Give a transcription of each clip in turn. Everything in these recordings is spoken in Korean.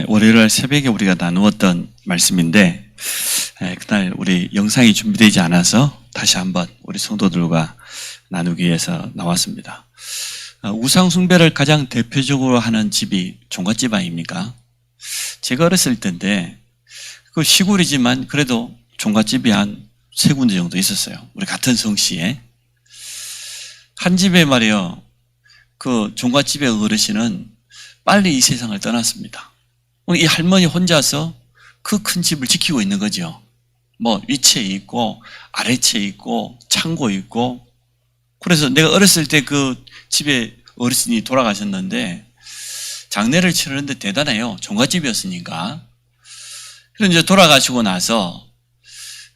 월요일 새벽에 우리가 나누었던 말씀인데, 그날 우리 영상이 준비되지 않아서 다시 한번 우리 성도들과 나누기 위해서 나왔습니다. 우상숭배를 가장 대표적으로 하는 집이 종갓집 아닙니까? 제가 어렸을 때인데, 그 시골이지만 그래도 종갓집이 한 3군데 정도 있었어요. 우리 같은 성씨에. 한 집에 말이요, 그 종갓집의 어르신은 빨리 이 세상을 떠났습니다. 이 할머니 혼자서 그 큰 집을 지키고 있는 거죠. 뭐 위치에 있고 아래치에 있고 창고 있고. 그래서 내가 어렸을 때 그 집에 어르신이 돌아가셨는데 장례를 치르는데 대단해요. 종갓집이었으니까. 그래서 이제 돌아가시고 나서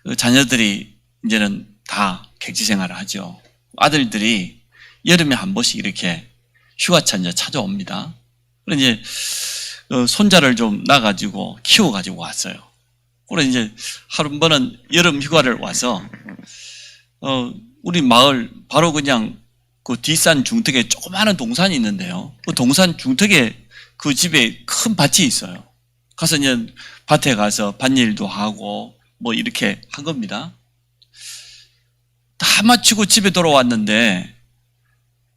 그 자녀들이 이제는 다 객지 생활을 하죠. 아들들이 여름에 한 번씩 이렇게 휴가차 이제 찾아옵니다. 그래서 이제 손자를 좀 낳아가지고 키워가지고 왔어요. 그래서 이제 한 번은 여름 휴가를 와서 우리 마을 바로 그냥 그 뒷산 중턱에 조그마한 동산이 있는데요. 그 동산 중턱에 그 집에 큰 밭이 있어요. 가서 이제 밭에 가서 밭일도 하고 뭐 이렇게 한 겁니다. 다 마치고 집에 돌아왔는데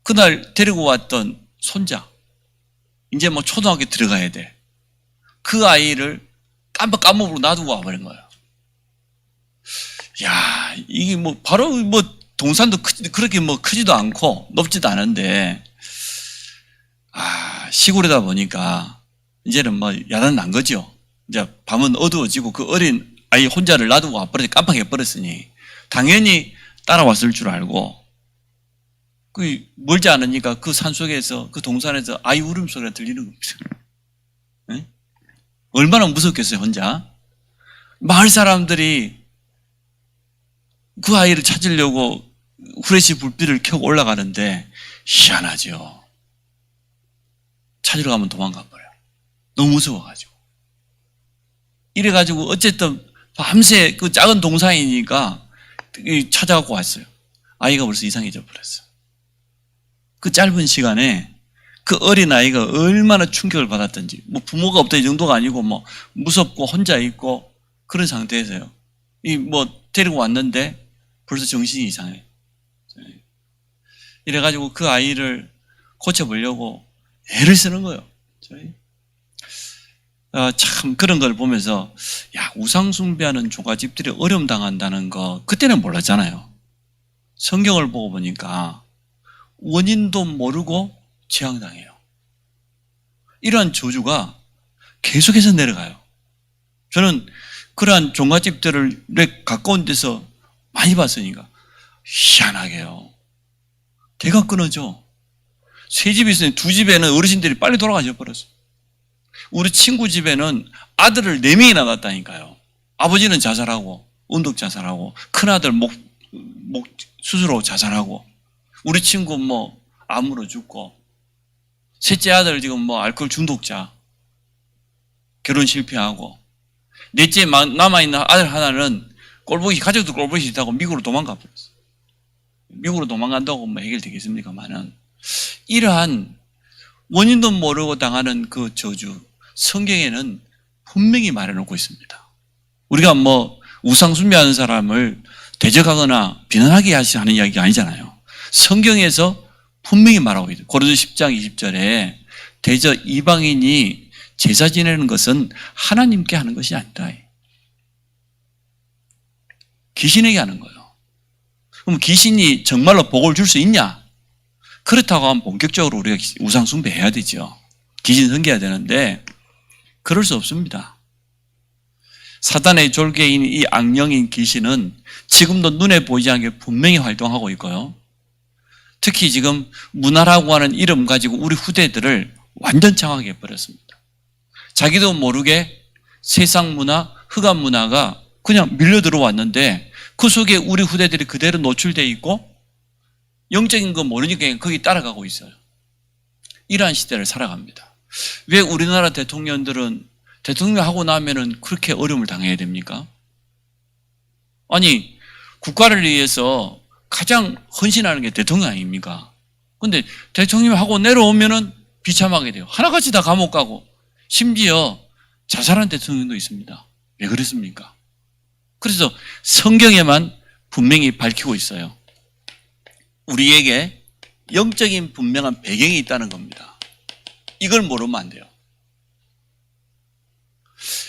그날 데리고 왔던 손자, 이제 뭐 초등학교 들어가야 돼. 그 아이를 까먹으로 놔두고 와버린 거예요. 야, 이게 뭐 바로 뭐 동산도 그렇게 뭐 크지도 않고 높지도 않은데, 시골이다 보니까 이제는 뭐 야단 난 거죠. 이제 밤은 어두워지고 그 어린 아이 혼자를 놔두고 와버려서 깜빡해버렸으니 당연히 따라왔을 줄 알고, 그 멀지 않으니까 그 산속에서 그 동산에서 아이 울음소리가 들리는 겁니다. 네? 얼마나 무섭겠어요, 혼자. 마을 사람들이 그 아이를 찾으려고 후레쉬 불빛을 켜고 올라가는데 희한하죠. 찾으러 가면 도망가 버려요. 너무 무서워가지고. 이래가지고 어쨌든 밤새 그 작은 동산이니까 찾아갖고 왔어요. 아이가 벌써 이상해져 버렸어요. 그 짧은 시간에 그 어린아이가 얼마나 충격을 받았던지, 뭐 부모가 없다 이 정도가 아니고 뭐 무섭고 혼자 있고 그런 상태에서요. 뭐 데리고 왔는데 벌써 정신이 이상해. 이래가지고 그 아이를 고쳐보려고 애를 쓰는 거예요. 참 그런 걸 보면서 우상숭배하는 종갓집들이 어려움 당한다는 거 그때는 몰랐잖아요. 성경을 보고 보니까 원인도 모르고 재앙당해요. 이러한 저주가 계속해서 내려가요. 저는 그러한 종갓집들을 가까운 데서 많이 봤으니까 희한하게요. 대가 끊어져. 3집이 있으니 2집에는 어르신들이 빨리 돌아가셔 버렸어요. 우리 친구 집에는 아들을 4명이 낳았다니까요. 아버지는 자살하고 운동 자살하고 큰아들 목 수술로 자살하고, 우리 친구 뭐 암으로 죽고, 셋째 아들 지금 뭐 알코올 중독자, 결혼 실패하고, 넷째 남아있는 아들 하나는 가족도 꼴보기 싫다고 미국으로 도망가 버렸어요. 미국으로 도망간다고 뭐 해결되겠습니까만은, 이러한 원인도 모르고 당하는 그 저주, 성경에는 분명히 말해놓고 있습니다. 우리가 뭐 우상숭배하는 사람을 대적하거나 비난하게 하는 이야기가 아니잖아요. 성경에서 분명히 말하고 있어요. 고린도서 10장 20절에 대저 이방인이 제사 지내는 것은 하나님께 하는 것이 아니다. 귀신에게 하는 거예요. 그럼 귀신이 정말로 복을 줄 수 있냐? 그렇다고 하면 본격적으로 우리가 우상숭배해야 되죠. 귀신 섬겨야 되는데 그럴 수 없습니다. 사단의 졸개인 이 악령인 귀신은 지금도 눈에 보이지 않게 분명히 활동하고 있고요. 특히 지금 문화라고 하는 이름 가지고 우리 후대들을 완전 장악해 버렸습니다. 자기도 모르게 세상 문화, 흑암 문화가 그냥 밀려 들어왔는데 그 속에 우리 후대들이 그대로 노출되어 있고 영적인 거 모르니까 거기 따라가고 있어요. 이러한 시대를 살아갑니다. 왜 우리나라 대통령들은 대통령하고 나면은 그렇게 어려움을 당해야 됩니까? 아니, 국가를 위해서 가장 헌신하는 게 대통령 아닙니까? 근데 대통령 하고 내려오면은 비참하게 돼요. 하나같이 다 감옥 가고 심지어 자살한 대통령도 있습니다. 왜 그랬습니까? 그래서 성경에만 분명히 밝히고 있어요. 우리에게 영적인 분명한 배경이 있다는 겁니다. 이걸 모르면 안 돼요.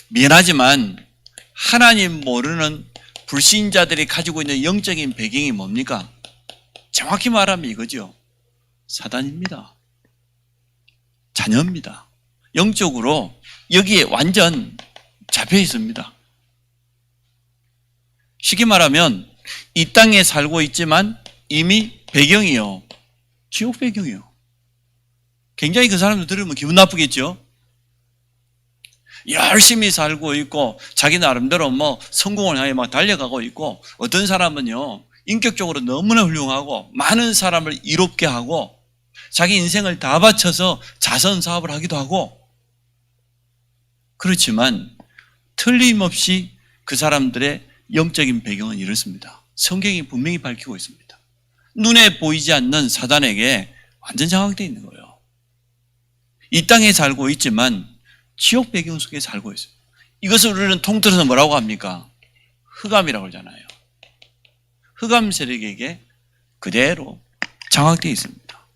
미안하지만 하나님 모르는 불신자들이 가지고 있는 영적인 배경이 뭡니까? 정확히 말하면 이거죠. 사단입니다. 자녀입니다. 영적으로 여기에 완전 잡혀 있습니다. 쉽게 말하면 이 땅에 살고 있지만 이미 배경이요. 지옥 배경이요. 굉장히 그 사람들 들으면 기분 나쁘겠죠? 열심히 살고 있고 자기 나름대로 뭐 성공을 향해 막 달려가고 있고 어떤 사람은요 인격적으로 너무나 훌륭하고 많은 사람을 이롭게 하고 자기 인생을 다 바쳐서 자선 사업을 하기도 하고 그렇지만 틀림없이 그 사람들의 영적인 배경은 이렇습니다. 성경이 분명히 밝히고 있습니다. 눈에 보이지 않는 사단에게 완전 장악되어 있는 거예요. 이 땅에 살고 있지만 지옥 배경 속에 살고 있어요. 이것을 우리는 통틀어서 뭐라고 합니까? 흑암이라고 하잖아요. 흑암 세력에게 그대로 장악되어 있습니다.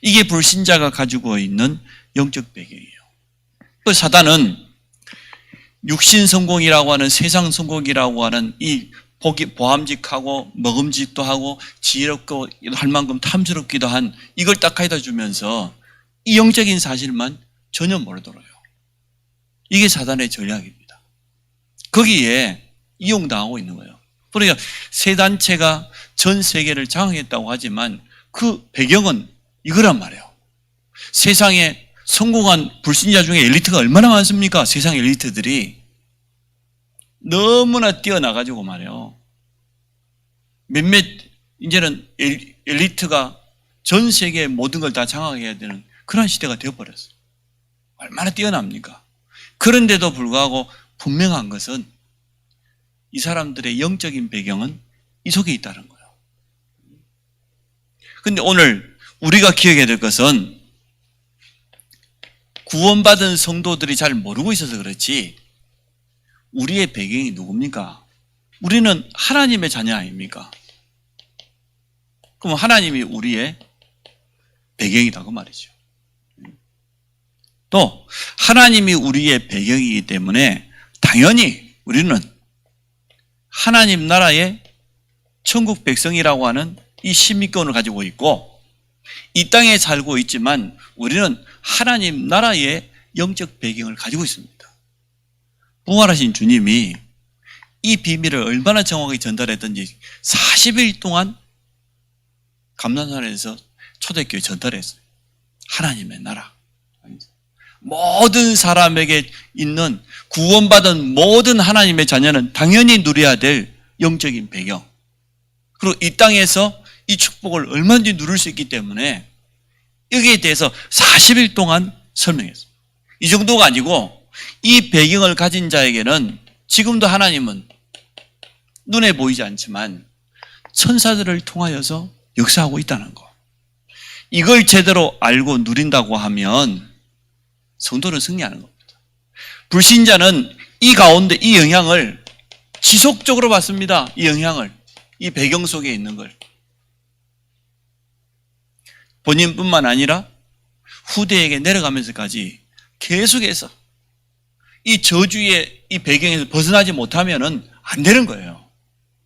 이게 불신자가 가지고 있는 영적 배경이에요. 그 사단은 육신 성공이라고 하는 세상 성공이라고 하는 이 보암직하고 먹음직도 하고 지혜롭고 할 만큼 탐스럽기도 한 이걸 딱 가져다 주면서 이 영적인 사실만 전혀 모르더라고요. 이게 사단의 전략입니다. 거기에 이용당하고 있는 거예요. 그러니까 세 단체가 전 세계를 장악했다고 하지만 그 배경은 이거란 말이에요. 세상에 성공한 불신자 중에 엘리트가 얼마나 많습니까? 세상 엘리트들이 너무나 뛰어나가지고 말이에요. 몇몇 이제는 엘리트가 전 세계의 모든 걸 다 장악해야 되는 그런 시대가 되어버렸어요. 얼마나 뛰어납니까? 그런데도 불구하고 분명한 것은 이 사람들의 영적인 배경은 이 속에 있다는 거예요. 그런데 오늘 우리가 기억해야 될 것은 구원받은 성도들이 잘 모르고 있어서 그렇지 우리의 배경이 누굽니까? 우리는 하나님의 자녀 아닙니까? 그럼 하나님이 우리의 배경이라고 말이죠. 또 하나님이 우리의 배경이기 때문에 당연히 우리는 하나님 나라의 천국 백성이라고 하는 이 시민권을 가지고 있고 이 땅에 살고 있지만 우리는 하나님 나라의 영적 배경을 가지고 있습니다. 부활하신 주님이 이 비밀을 얼마나 정확하게 전달했던지 40일 동안 감난산에서 초대교회 전달했어요. 하나님의 나라. 모든 사람에게 있는 구원받은 모든 하나님의 자녀는 당연히 누려야 될 영적인 배경. 그리고 이 땅에서 이 축복을 얼마든지 누릴 수 있기 때문에 여기에 대해서 40일 동안 설명했어요. 이 정도가 아니고 이 배경을 가진 자에게는 지금도 하나님은 눈에 보이지 않지만 천사들을 통하여서 역사하고 있다는 거. 이걸 제대로 알고 누린다고 하면 성도는 승리하는 겁니다. 불신자는 이 가운데 이 영향을 지속적으로 받습니다. 이 영향을. 이 배경 속에 있는 걸. 본인뿐만 아니라 후대에게 내려가면서까지 계속해서 이 저주의 이 배경에서 벗어나지 못하면은 안 되는 거예요.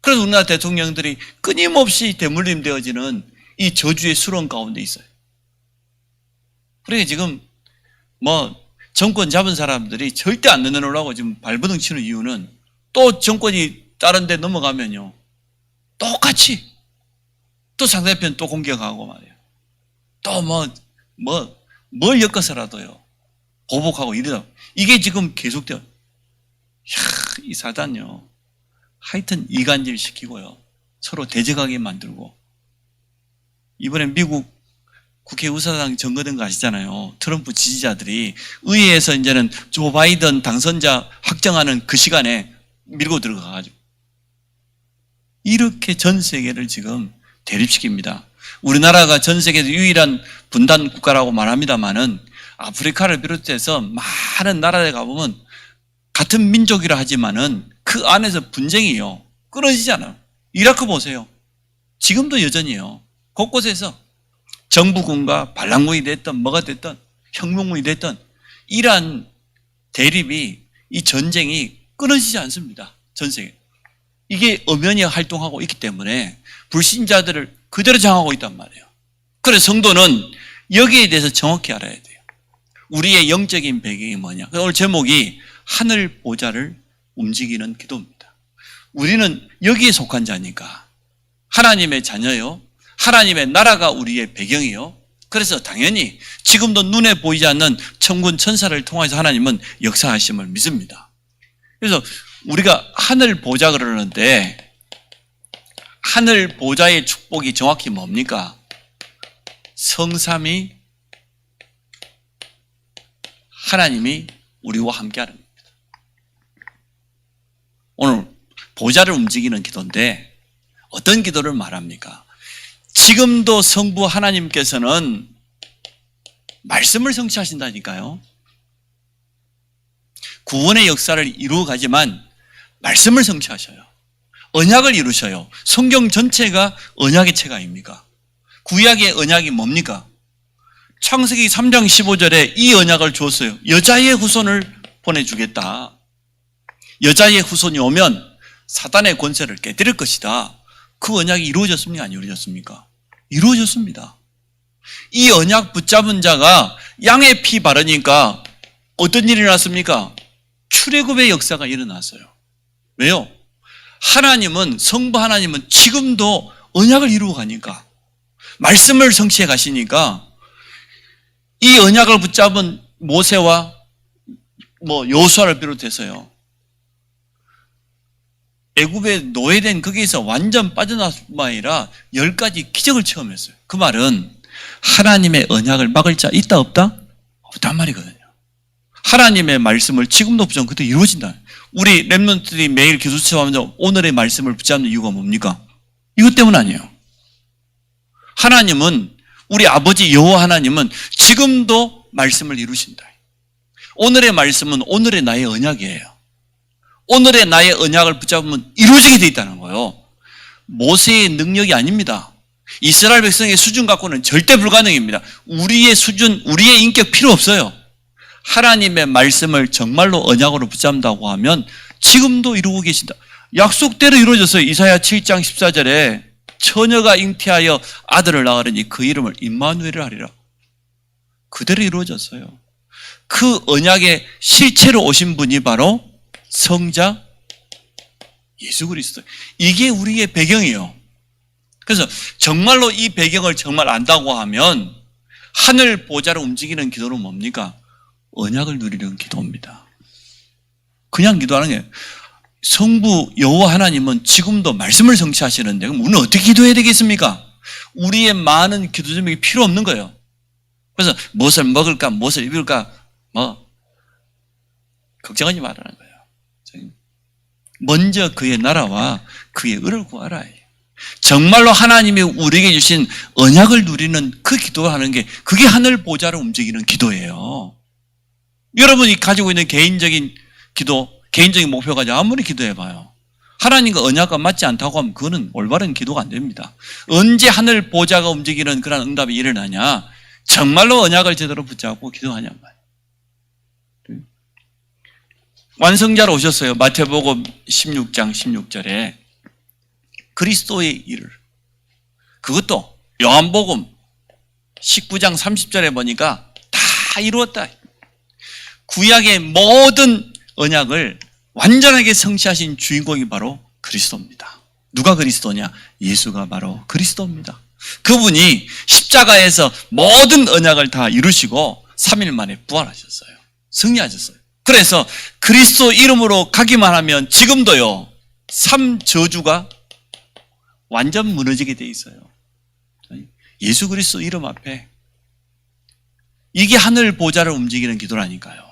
그래서 우리나라 대통령들이 끊임없이 대물림 되어지는 이 저주의 수렁 가운데 있어요. 그러니까 지금 정권 잡은 사람들이 절대 안 내놓으려고 지금 발버둥 치는 이유는 또 정권이 다른 데 넘어가면요. 똑같이 또 상대편 또 공격하고 말이에요. 또 뭘 엮어서라도요. 보복하고 이러다. 이게 지금 계속돼요. 이 사단요. 하여튼 이간질 시키고요. 서로 대적하게 만들고. 이번에 미국 국회의사당 선거된 거 아시잖아요. 트럼프 지지자들이 의회에서 이제는 조 바이든 당선자 확정하는 그 시간에 밀고 들어가가지고. 이렇게 전 세계를 지금 대립시킵니다. 우리나라가 전 세계에서 유일한 분단 국가라고 말합니다만은 아프리카를 비롯해서 많은 나라에 가보면 같은 민족이라 하지만은 그 안에서 분쟁이요. 끊어지지 않아요. 이라크 보세요. 지금도 여전히요. 곳곳에서 정부군과 반란군이 됐든 뭐가 됐든 혁명군이 됐든 이러한 대립이 이 전쟁이 끊어지지 않습니다. 전 세계. 이게 엄연히 활동하고 있기 때문에 불신자들을 그대로 장하고 있단 말이에요. 그래서 성도는 여기에 대해서 정확히 알아야 돼요. 우리의 영적인 배경이 뭐냐. 오늘 제목이 하늘 보좌를 움직이는 기도입니다. 우리는 여기에 속한 자니까 하나님의 자녀요. 하나님의 나라가 우리의 배경이요. 그래서 당연히 지금도 눈에 보이지 않는 천군 천사를 통해서 하나님은 역사하심을 믿습니다. 그래서 우리가 하늘 보좌 그러는데 하늘 보좌의 축복이 정확히 뭡니까? 성삼위 하나님이 우리와 함께하는 겁니다. 오늘 보좌를 움직이는 기도인데 어떤 기도를 말합니까? 지금도 성부 하나님께서는 말씀을 성취하신다니까요. 구원의 역사를 이루어가지만 말씀을 성취하셔요. 언약을 이루셔요. 성경 전체가 언약의 책 아닙니까? 구약의 언약이 뭡니까? 창세기 3장 15절에 이 언약을 주었어요. 여자의 후손을 보내주겠다. 여자의 후손이 오면 사단의 권세를 깨뜨릴 것이다. 그 언약이 이루어졌습니까? 안 이루어졌습니까? 이루어졌습니다. 이 언약 붙잡은 자가 양의 피 바르니까 어떤 일이 일어났습니까? 출애굽의 역사가 일어났어요. 왜요? 하나님은, 성부 하나님은 지금도 언약을 이루어 가니까, 말씀을 성취해 가시니까 이 언약을 붙잡은 모세와 여호수아를 비롯해서요, 애굽에 노예된 거기에서 완전 빠져나올 뿐만 아니라 10가지 기적을 체험했어요. 그 말은 하나님의 언약을 막을 자 있다 없다? 없단 말이거든요. 하나님의 말씀을 지금도 붙잡으면 그때 이루어진다. 우리 렘넌트들이 매일 기도 체험하면서 오늘의 말씀을 붙잡는 이유가 뭡니까? 이것 때문 아니에요. 하나님은, 우리 아버지 여호와 하나님은 지금도 말씀을 이루신다. 오늘의 말씀은 오늘의 나의 언약이에요. 오늘의 나의 언약을 붙잡으면 이루어지게 돼 있다는 거예요. 모세의 능력이 아닙니다. 이스라엘 백성의 수준 갖고는 절대 불가능입니다. 우리의 수준, 우리의 인격 필요 없어요. 하나님의 말씀을 정말로 언약으로 붙잡는다고 하면 지금도 이루고 계신다. 약속대로 이루어졌어요. 이사야 7장 14절에 처녀가 잉태하여 아들을 낳으리니 그 이름을 임마누엘을 하리라. 그대로 이루어졌어요. 그 언약의 실체로 오신 분이 바로 성자 예수 그리스도. 이게 우리의 배경이에요. 그래서 정말로 이 배경을 정말 안다고 하면 하늘 보좌를 움직이는 기도는 뭡니까? 언약을 누리는 기도입니다. 그냥 기도하는 게, 성부 여호와 하나님은 지금도 말씀을 성취하시는데 그럼 우리는 어떻게 기도해야 되겠습니까? 우리의 많은 기도 제목이 필요 없는 거예요. 그래서 무엇을 먹을까, 무엇을 입을까, 걱정하지 말라는 거예요. 먼저 그의 나라와 그의 의를 구하라. 정말로 하나님이 우리에게 주신 언약을 누리는 그 기도를 하는 게, 그게 하늘 보좌를 움직이는 기도예요. 여러분이 가지고 있는 개인적인 기도, 개인적인 목표 가지고 아무리 기도해봐요. 하나님과 언약과 맞지 않다고 하면 그거는 올바른 기도가 안 됩니다. 언제 하늘 보좌가 움직이는 그런 응답이 일어나냐? 정말로 언약을 제대로 붙잡고 기도하냔 말이에요. 완성자로 오셨어요. 마태복음 16장 16절에 그리스도의 일을, 그것도 요한복음 19장 30절에 보니까 다 이루었다. 구약의 모든 언약을 완전하게 성취하신 주인공이 바로 그리스도입니다. 누가 그리스도냐? 예수가 바로 그리스도입니다. 그분이 십자가에서 모든 언약을 다 이루시고 3일 만에 부활하셨어요. 승리하셨어요. 그래서 그리스도 이름으로 가기만 하면 지금도요, 3저주가 완전 무너지게 돼 있어요. 예수 그리스도 이름 앞에. 이게 하늘 보좌를 움직이는 기도라니까요.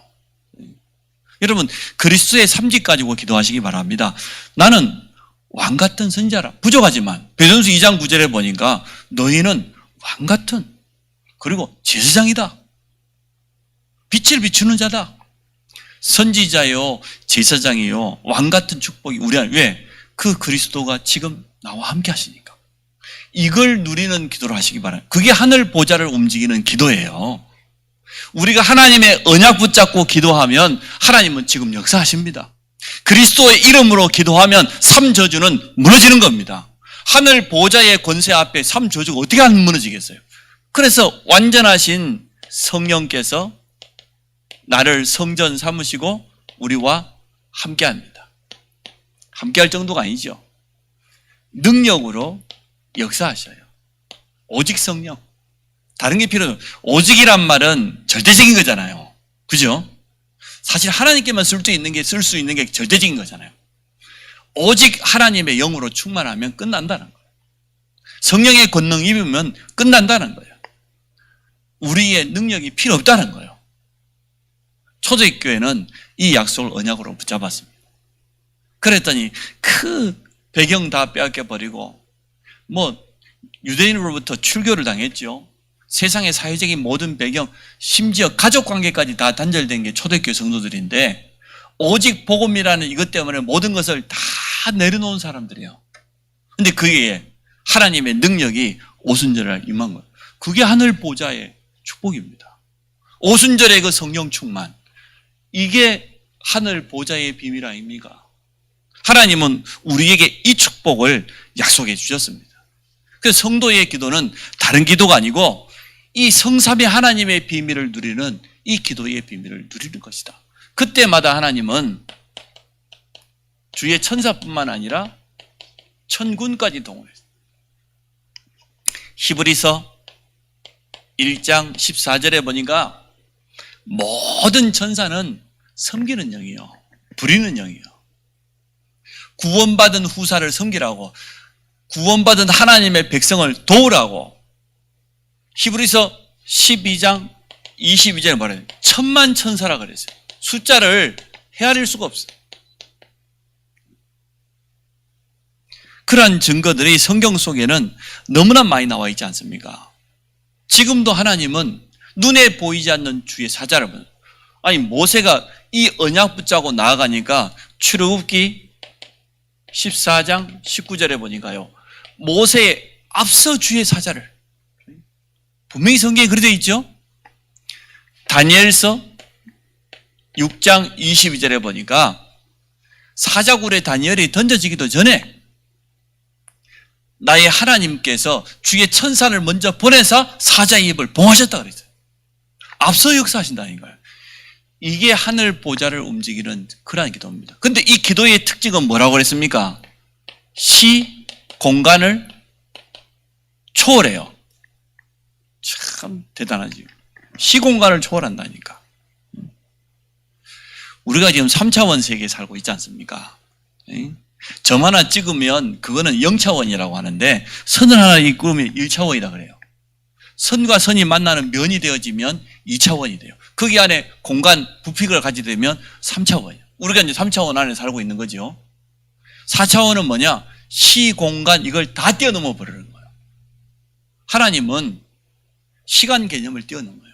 여러분, 그리스도의 삼직 가지고 기도하시기 바랍니다. 나는 왕 같은 선지자라. 부족하지만 베드로전서 2장 9절에 보니까 너희는 왕 같은, 그리고 제사장이다. 빛을 비추는 자다. 선지자요, 제사장이요, 왕 같은 축복이 우리 안에. 왜? 그 그리스도가 지금 나와 함께 하시니까. 이걸 누리는 기도를 하시기 바랍니다. 그게 하늘 보좌를 움직이는 기도예요. 우리가 하나님의 언약 붙잡고 기도하면 하나님은 지금 역사하십니다. 그리스도의 이름으로 기도하면 3저주는 무너지는 겁니다. 하늘 보좌의 권세 앞에 3저주가 어떻게 안 무너지겠어요? 그래서 완전하신 성령께서 나를 성전 삼으시고 우리와 함께합니다. 함께할 정도가 아니죠. 능력으로 역사하셔요. 오직 성령. 다른 게 필요 없어요. 오직이란 말은 절대적인 거잖아요. 그죠? 사실 하나님께만 쓸 수 있는 게 절대적인 거잖아요. 오직 하나님의 영으로 충만하면 끝난다는 거예요. 성령의 권능 입으면 끝난다는 거예요. 우리의 능력이 필요 없다는 거예요. 초대교회는 이 약속을 언약으로 붙잡았습니다. 그랬더니 그 배경 다 빼앗겨버리고 유대인으로부터 출교를 당했죠. 세상의 사회적인 모든 배경, 심지어 가족관계까지 다 단절된 게 초대교회 성도들인데 오직 복음이라는 이것 때문에 모든 것을 다 내려놓은 사람들이에요. 근데 그게 하나님의 능력이 오순절에 임한 거예요. 그게 하늘 보좌의 축복입니다. 오순절의 그 성령 충만, 이게 하늘 보좌의 비밀 아닙니까? 하나님은 우리에게 이 축복을 약속해 주셨습니다. 그래서 성도의 기도는 다른 기도가 아니고 이 성삼위 하나님의 비밀을 누리는 이 기도의 비밀을 누리는 것이다. 그때마다 하나님은 주의 천사뿐만 아니라 천군까지 동원했어요. 히브리서 1장 14절에 보니까 모든 천사는 섬기는 영이요, 부리는 영이요. 구원받은 후사를 섬기라고, 구원받은 하나님의 백성을 도우라고. 히브리서 12장 22절에 말해요. 천만 천사라 그랬어요. 숫자를 헤아릴 수가 없어요. 그러한 증거들이 성경 속에는 너무나 많이 나와 있지 않습니까? 지금도 하나님은 눈에 보이지 않는 주의 사자를 보여요. 아니, 모세가 이 언약 붙잡고 나아가니까 출애굽기 14장 19절에 보니까요, 모세에 앞서 주의 사자를, 분명히 성경에 그렇게 되어 있죠. 다니엘서 6장 22절에 보니까 사자굴에 다니엘이 던져지기도 전에 나의 하나님께서 주의 천사를 먼저 보내서 사자의 입을 봉하셨다 그랬어요. 앞서 역사하신다는 거예요. 이게 하늘 보좌를 움직이는 그러한 기도입니다. 근데 이 기도의 특징은 뭐라고 그랬습니까? 시, 공간을 초월해요. 참 대단하지. 시, 공간을 초월한다니까. 우리가 지금 3차원 세계에 살고 있지 않습니까? 점 하나 찍으면 그거는 0차원이라고 하는데 선을 하나 이끌면 1차원이다 그래요. 선과 선이 만나는 면이 되어지면 2차원이 돼요. 거기 안에 공간 부피를 가지게 되면 3차원이에요. 우리가 이제 3차원 안에 살고 있는 거죠. 4차원은 뭐냐? 시, 공간 이걸 다 뛰어넘어 버리는 거예요. 하나님은 시간 개념을 뛰어넘어요.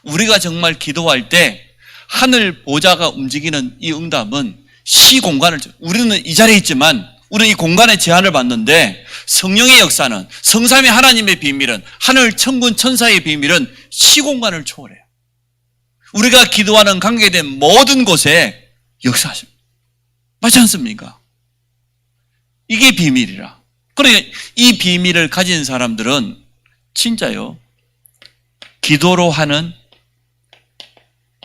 우리가 정말 기도할 때 하늘 보좌가 움직이는 이 응답은 시, 공간을, 우리는 이 자리에 있지만 우리는 이 공간의 제한을 받는데 성령의 역사는, 성삼위 하나님의 비밀은, 하늘 천군 천사의 비밀은 시, 공간을 초월해요. 우리가 기도하는 관계된 모든 곳에 역사하십니다. 맞지 않습니까? 이게 비밀이라. 그러니까 이 비밀을 가진 사람들은 진짜요, 기도로 하는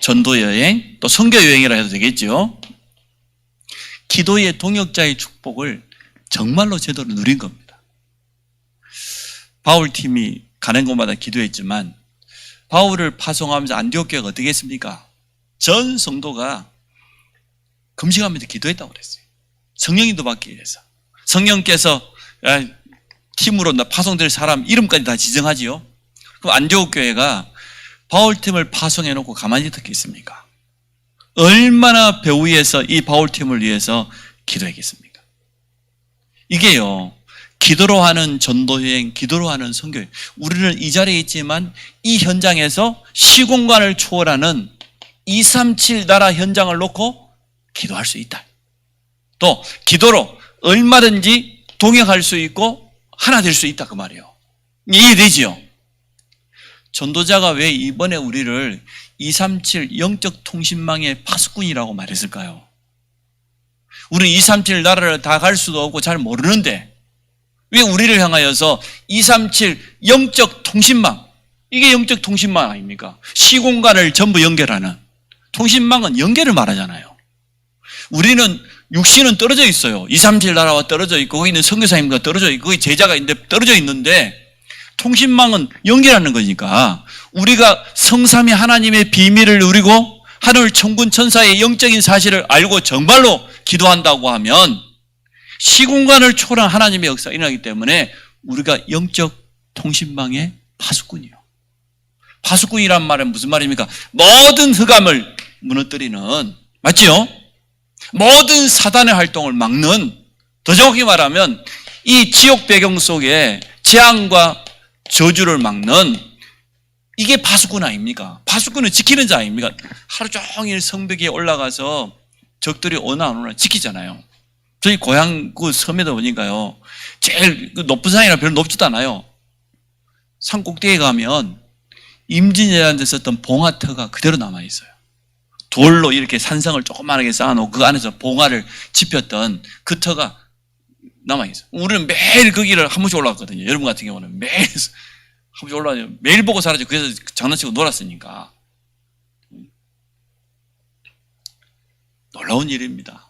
전도여행, 또 선교여행이라 해도 되겠죠. 기도의 동역자의 축복을 정말로 제대로 누린 겁니다. 바울팀이 가는 곳마다 기도했지만 바울을 파송하면서 안디옥 교회가 어떻게 했습니까? 전 성도가 금식하면서 기도했다고 그랬어요. 성령님도 받기 위해서. 성령께서 팀으로 파송될 사람 이름까지 다 지정하지요. 그럼 안디옥 교회가 바울팀을 파송해놓고 가만히 듣겠습니까? 얼마나 배후에서 이 바울팀을 위해서 기도했겠습니까? 이게요, 기도로 하는 전도여행, 기도로 하는 선교여행. 우리는 이 자리에 있지만 이 현장에서 시공간을 초월하는 237 나라 현장을 놓고 기도할 수 있다. 또 기도로 얼마든지 동행할 수 있고 하나 될 수 있다, 그 말이에요. 이해되지요? 전도자가 왜 이번에 우리를 237 영적 통신망의 파수꾼이라고 말했을까요? 우리는 237 나라를 다 갈 수도 없고 잘 모르는데 왜 우리를 향하여서 237 영적 통신망, 이게 영적 통신망 아닙니까? 시공간을 전부 연결하는 통신망은 연결을 말하잖아요. 우리는 육신은 떨어져 있어요. 237 나라와 떨어져 있고 거기 있는 선교사님과 떨어져 있고 거기 제자가 있는데 떨어져 있는데 통신망은 연결하는 거니까 우리가 성삼위 하나님의 비밀을 누리고 하늘 천군 천사의 영적인 사실을 알고 정말로 기도한다고 하면 시공간을 초월한 하나님의 역사가 일어나기 때문에 우리가 영적 통신망의 파수꾼이에요. 파수꾼이란 말은 무슨 말입니까? 모든 흑암을 무너뜨리는, 맞지요? 모든 사단의 활동을 막는, 더 정확히 말하면 이 지옥 배경 속에 재앙과 저주를 막는, 이게 파수꾼 아닙니까? 파수꾼은 지키는 자 아닙니까? 하루 종일 성벽에 올라가서 적들이 오나 안 오나 지키잖아요. 저희 고향 그 섬에도 보니까요, 제일 높은 산이라 별로 높지도 않아요. 산 꼭대기에 가면 임진왜란 때 썼던 봉화터가 그대로 남아있어요. 돌로 이렇게 산성을 조그만하게 쌓아놓고 그 안에서 봉화를 집혔던 그 터가 남아있어요. 우리는 매일 거기를 한 번씩 올라갔거든요. 여러분 같은 경우는 매일 한 번씩 올라가요. 매일 보고 살았죠. 그래서 장난치고 놀았으니까. 놀라운 일입니다.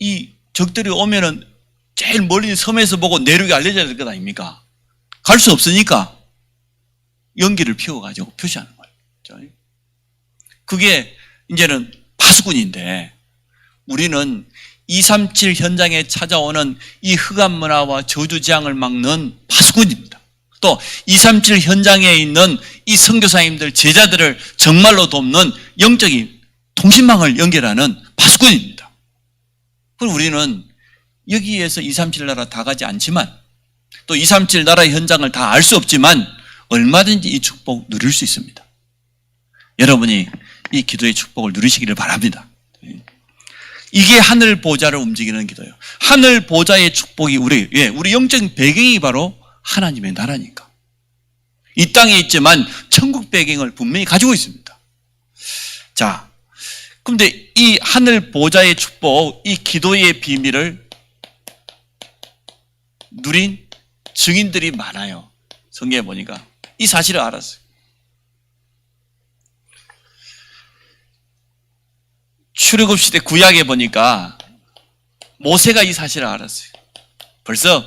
이 적들이 오면은 제일 멀리 섬에서 보고 내륙이 알려져야 될 것 아닙니까? 갈 수 없으니까 연기를 피워가지고 표시하는 거예요. 그게 이제는 파수꾼인데 우리는 237 현장에 찾아오는 이 흑암 문화와 저주재앙을 막는 파수꾼입니다. 또 237 현장에 있는 이 선교사님들, 제자들을 정말로 돕는 영적인 통신망을 연결하는 파수꾼입니다. 그럼 우리는 여기에서 237 나라 다 가지 않지만 또 237 나라의 현장을 다 알 수 없지만 얼마든지 이 축복 누릴 수 있습니다. 여러분이 이 기도의 축복을 누리시기를 바랍니다. 이게 하늘 보좌를 움직이는 기도예요. 하늘 보좌의 축복이 우리 영적인 배경이 바로 하나님의 나라니까. 이 땅에 있지만 천국 배경을 분명히 가지고 있습니다. 자, 그런데 이 하늘 보좌의 축복, 이 기도의 비밀을 누린 증인들이 많아요. 성경에 보니까 이 사실을 알았어요. 출애굽 시대 구약에 보니까 모세가 이 사실을 알았어요. 벌써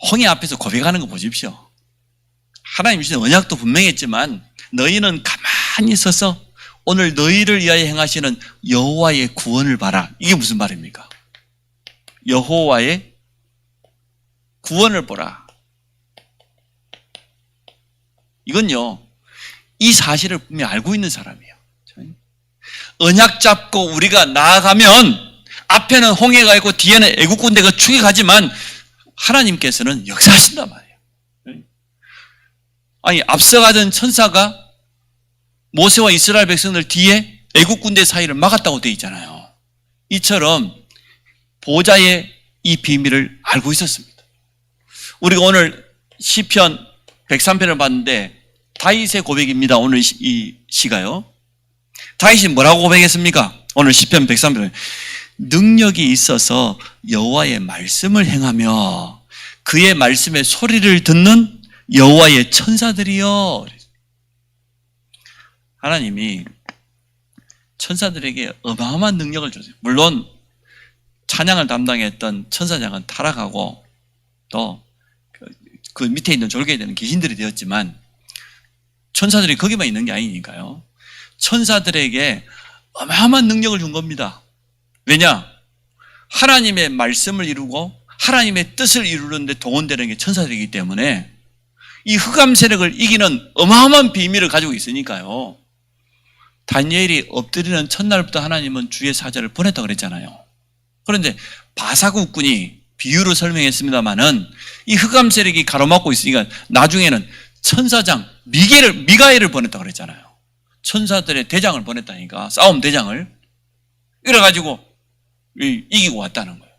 홍해 앞에서 고백하는 거 보십시오. 하나님 주신 언약도 분명했지만 너희는 가만히 서서 오늘 너희를 위하여 행하시는 여호와의 구원을 봐라. 이게 무슨 말입니까? 여호와의 구원을 보라. 이건요, 이 사실을 분명히 알고 있는 사람이에요. 언약 잡고 우리가 나아가면 앞에는 홍해가 있고 뒤에는 애국 군대가 추격하지만 하나님께서는 역사하신단 말이에요. 아니, 앞서가던 천사가 모세와 이스라엘 백성들 뒤에 애국 군대 사이를 막았다고 되어 있잖아요. 이처럼 보좌의 이 비밀을 알고 있었습니다. 우리가 오늘 시편 103편을 봤는데 다윗의 고백입니다. 오늘 이 시가요. 다윗이 뭐라고 고백했습니까? 오늘 시편 103편에 능력이 있어서 여호와의 말씀을 행하며 그의 말씀의 소리를 듣는 여호와의 천사들이여. 하나님이 천사들에게 어마어마한 능력을 줬어요. 물론 찬양을 담당했던 천사장은 타락하고 또 그 밑에 있는 졸개에 되는 귀신들이 되었지만 천사들이 거기만 있는 게 아니니까요. 천사들에게 어마어마한 능력을 준 겁니다. 왜냐? 하나님의 말씀을 이루고 하나님의 뜻을 이루는데 동원되는 게 천사들이기 때문에 이 흑암 세력을 이기는 어마어마한 비밀을 가지고 있으니까요. 다니엘이 엎드리는 첫날부터 하나님은 주의 사자를 보냈다고 그랬잖아요. 그런데 바사국군이 비유로 설명했습니다마는 이 흑암 세력이 가로막고 있으니까 나중에는 천사장 미가엘을 보냈다고 그랬잖아요. 천사들의 대장을 보냈다니까, 싸움 대장을. 이래가지고 이기고 왔다는 거예요.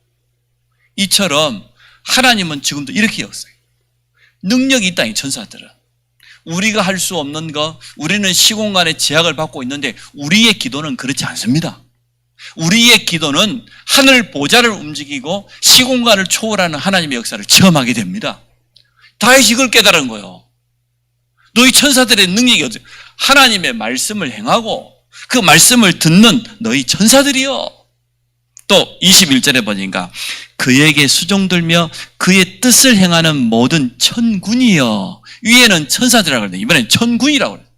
이처럼 하나님은 지금도 이렇게 역사해요. 능력이 있다, 이 천사들은. 우리가 할 수 없는 거, 우리는 시공간의 제약을 받고 있는데 우리의 기도는 그렇지 않습니다. 우리의 기도는 하늘 보좌를 움직이고 시공간을 초월하는 하나님의 역사를 체험하게 됩니다. 다윗이 이걸 깨달은 거예요. 너희 천사들의 능력이 어디? 하나님의 말씀을 행하고 그 말씀을 듣는 너희 천사들이요. 또 21절에 보니까 그에게 수종들며 그의 뜻을 행하는 모든 천군이요. 위에는 천사들이라고 그러는데 이번엔 천군이라고 그래요.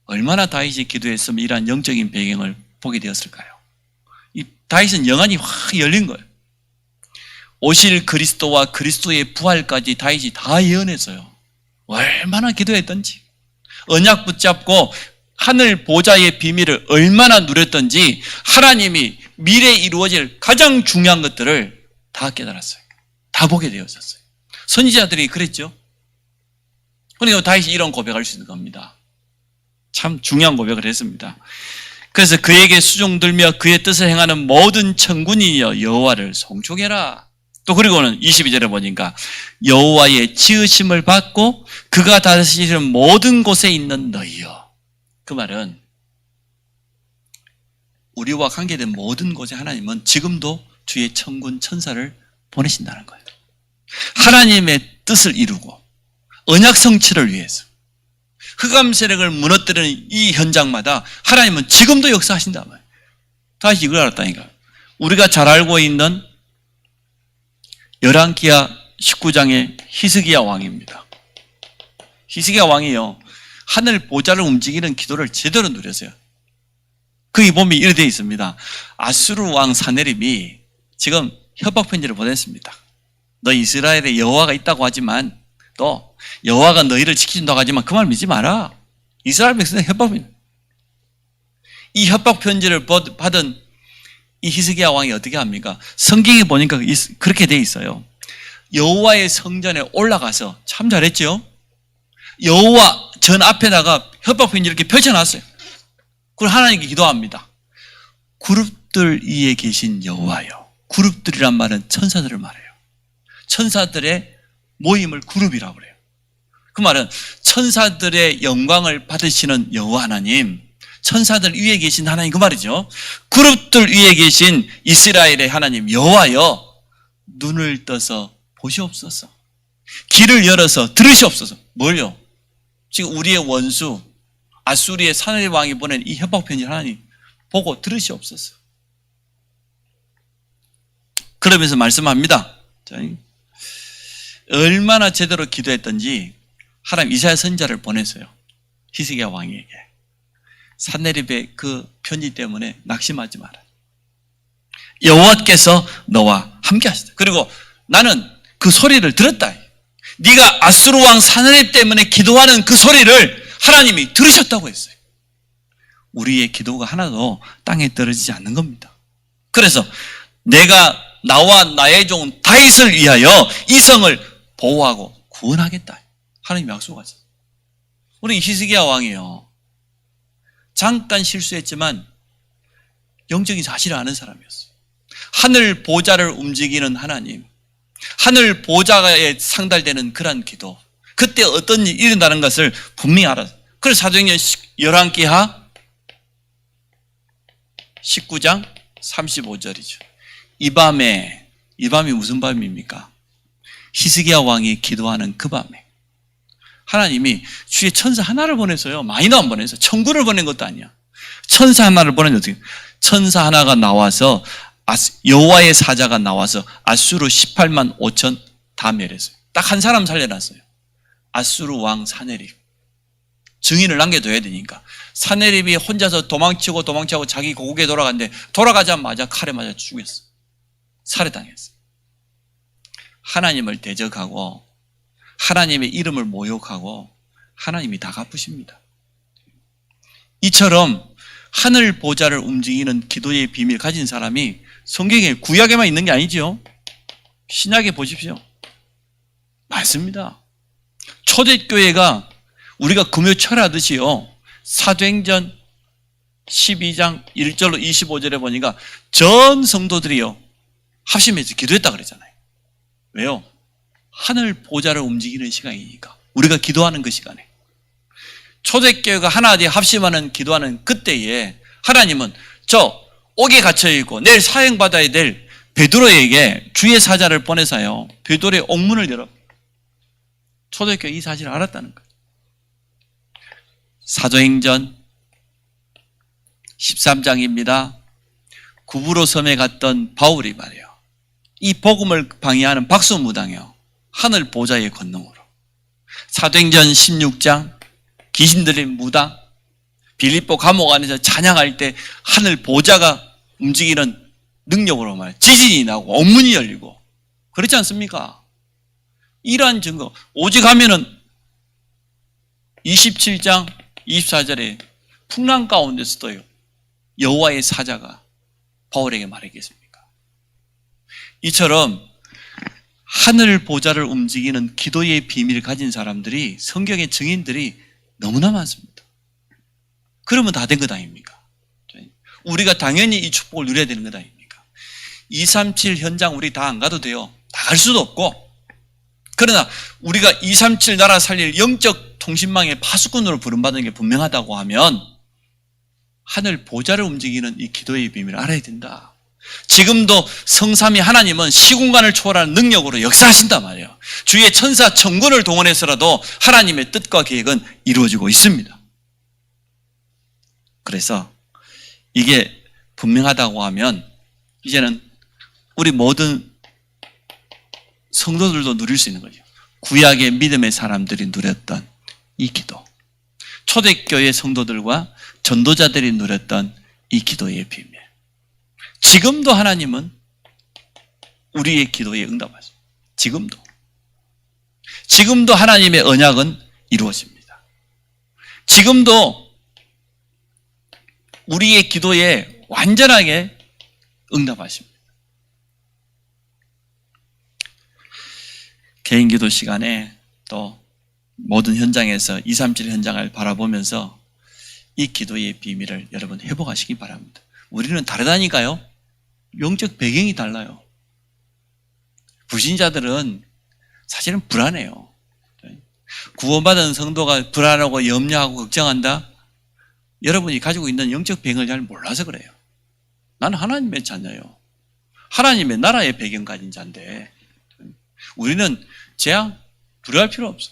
얼마나 다윗이 기도했으면 이러한 영적인 배경을 보게 되었을까요? 이 다윗은 영안이 확 열린 거예요. 오실 그리스도와 그리스도의 부활까지 다윗이 다 예언했어요. 얼마나 기도했던지, 언약 붙잡고 하늘 보좌의 비밀을 얼마나 누렸던지 하나님이 미래에 이루어질 가장 중요한 것들을 다 깨달았어요. 다 보게 되었었어요. 선지자들이 그랬죠. 그러니까 다윗이 이런 고백할 수 있는 겁니다. 참 중요한 고백을 했습니다. 그래서 그에게 수종들며 그의 뜻을 행하는 모든 천군이여 여호와를 송축해라. 또 그리고는 22절에 보니까 여호와의 지으심을 받고 그가 다스리는 모든 곳에 있는 너희여. 그 말은 우리와 관계된 모든 곳에 하나님은 지금도 주의 천군 천사를 보내신다는 거예요. 하나님의 뜻을 이루고 언약 성취를 위해서 흑암 세력을 무너뜨리는 이 현장마다 하나님은 지금도 역사하신단 말이에요. 다시 이걸 알았다니까. 우리가 잘 알고 있는 열왕기하 19장의 히스기야 왕입니다. 히스기야 왕이요, 하늘 보좌를 움직이는 기도를 제대로 누렸어요. 거기 보면 이렇게 되어 있습니다. 아수르 왕 사네립이 지금 협박 편지를 보냈습니다. 너 이스라엘에 여호와가 있다고 하지만, 또 여호와가 너희를 지키신다고 하지만 그 말 믿지 마라. 이스라엘 백성의 협박 편지. 이 협박 편지를 받은 이 히스기야 왕이 어떻게 합니까? 성경에 보니까 그렇게 되어 있어요. 여호와의 성전에 올라가서, 참 잘했죠? 여호와 전 앞에다가 협박 편지 이렇게 펼쳐놨어요. 그걸 하나님께 기도합니다. 그룹들 위에 계신 여호와여. 그룹들이란 말은 천사들을 말해요. 천사들의 모임을 그룹이라고 그래요. 그 말은 천사들의 영광을 받으시는 여호와 하나님, 천사들 위에 계신 하나님, 그 말이죠. 그룹들 위에 계신 이스라엘의 하나님 여호와여, 눈을 떠서 보시옵소서. 귀를 열어서 들으시옵소서. 뭘요? 지금 우리의 원수 아수리의 사내립 왕이 보낸 이 협박 편지 하나님 보고 들으시옵소서. 그러면서 말씀합니다. 얼마나 제대로 기도했던지 하나님 이사야 선지자를 보냈어요. 히스기야 왕에게. 산내립의 그 편지 때문에 낙심하지 마라. 여호와께서 너와 함께 하시다. 그리고 나는 그 소리를 들었다. 네가 아수르 왕 산내립 때문에 기도하는 그 소리를 하나님이 들으셨다고 했어요. 우리의 기도가 하나도 땅에 떨어지지 않는 겁니다. 그래서 내가 나와 나의 종 다윗을 위하여 이 성을 보호하고 구원하겠다. 하나님 약속하셨어요. 우리 히스기야 왕이요, 잠깐 실수했지만 영적인 사실을 아는 사람이었어요. 하늘 보좌를 움직이는 하나님, 하늘 보좌에 상달되는 그런 기도, 그때 어떤 일이 일어나는 것을 분명히 알았어요. 그래서 사도행전 열왕기하 19장 35절이죠. 이 밤이 무슨 밤입니까? 히스기야 왕이 기도하는 그 밤에 하나님이 주의 천사 하나를 보냈어요. 많이도 안 보냈어요. 천군을 보낸 것도 아니야. 천사 하나를 보냈는데 어떻게? 천사 하나가 나와서 여호와의 사자가 나와서 아수르 18만 5천 다 멸했어요. 딱 한 사람 살려놨어요. 아수르 왕 사네립. 증인을 남겨둬야 되니까. 사네립이 혼자서 도망치고 자기 고국에 돌아갔는데 돌아가자마자 칼에 맞아 죽였어. 살해당했어. 하나님을 대적하고 하나님의 이름을 모욕하고 하나님이 다 갚으십니다. 이처럼 하늘 보좌를 움직이는 기도의 비밀 가진 사람이 성경에 구약에만 있는 게 아니지요. 신약에 보십시오. 맞습니다. 초대교회가 우리가 금요 철하듯이요. 사도행전 12장 1절로 25절에 보니까 전 성도들이요. 합심해서 기도했다 그랬잖아요. 왜요? 하늘 보좌를 움직이는 시간이니까. 우리가 기도하는 그 시간에. 초대교회가 하나님에 합심하는 기도하는 그때에 하나님은 저 옥에 갇혀있고 내일 사형받아야 될 베드로에게 주의 사자를 보내서요. 베드로의 옥문을 열어. 초대교회 이 사실을 알았다는 거예요. 사도행전 13장입니다. 구브로 섬에 갔던 바울이 말이에요. 이 복음을 방해하는 박수무당이요. 하늘 보좌의 권능으로. 사도행전 16장 귀신 들린 무당 빌립보 감옥 안에서 찬양할 때 하늘 보좌가 움직이는 능력으로 말 지진이 나고 옥문이 열리고 그렇지 않습니까? 이러한 증거 오직 하면은 27장 24절에 풍랑 가운데서도요 여호와의 사자가 바울에게 말했겠습니까? 이처럼 하늘 보좌를 움직이는 기도의 비밀을 가진 사람들이 성경의 증인들이 너무나 많습니다. 그러면 다 된 것 아닙니까? 우리가 당연히 이 축복을 누려야 되는 것 아닙니까? 237 현장 우리 다 안 가도 돼요. 다 갈 수도 없고. 그러나 우리가 237 나라 살릴 영적 통신망의 파수꾼으로 부름받는 게 분명하다고 하면 하늘 보좌를 움직이는 이 기도의 비밀을 알아야 된다. 지금도 성삼위 하나님은 시공간을 초월하는 능력으로 역사하신단 말이에요. 주의 천사 천군을 동원해서라도 하나님의 뜻과 계획은 이루어지고 있습니다. 그래서 이게 분명하다고 하면 이제는 우리 모든 성도들도 누릴 수 있는 거죠. 구약의 믿음의 사람들이 누렸던 이 기도, 초대교회 성도들과 전도자들이 누렸던 이 기도의 비밀. 지금도 하나님은 우리의 기도에 응답하십니다. 지금도 하나님의 언약은 이루어집니다. 지금도 우리의 기도에 완전하게 응답하십니다. 개인 기도 시간에 또 모든 현장에서 237 현장을 바라보면서 이 기도의 비밀을 여러분 회복하시기 바랍니다. 우리는 다르다니까요. 영적 배경이 달라요. 불신자들은 사실은 불안해요. 구원받은 성도가 불안하고 염려하고 걱정한다? 여러분이 가지고 있는 영적 배경을 잘 몰라서 그래요. 나는 하나님의 자녀예요. 하나님의 나라의 배경 가진 자인데 우리는 재앙 두려워할 필요 없어.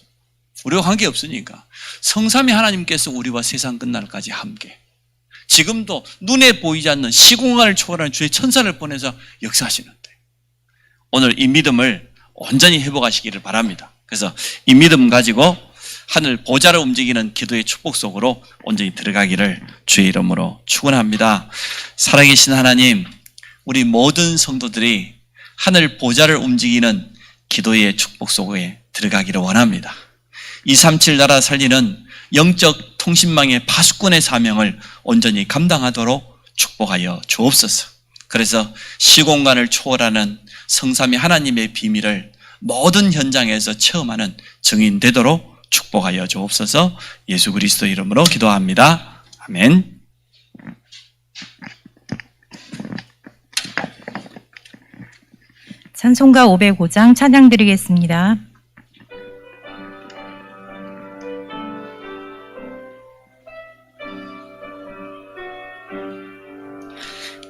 우리와 관계없으니까. 성삼위 하나님께서 우리와 세상 끝날까지 함께 지금도 눈에 보이지 않는 시공간을 초월하는 주의 천사를 보내서 역사하시는데 오늘 이 믿음을 온전히 회복하시기를 바랍니다. 그래서 이 믿음 가지고 하늘 보좌를 움직이는 기도의 축복 속으로 온전히 들어가기를 주의 이름으로 축원합니다. 살아계신 하나님, 우리 모든 성도들이 하늘 보좌를 움직이는 기도의 축복 속에 들어가기를 원합니다. 237 나라 살리는 영적 통신망의 파수꾼의 사명을 온전히 감당하도록 축복하여 주옵소서. 그래서 시공간을 초월하는 성삼위 하나님의 비밀을 모든 현장에서 체험하는 증인 되도록 축복하여 주옵소서. 예수 그리스도 이름으로 기도합니다. 아멘. 찬송가 505장 찬양 드리겠습니다.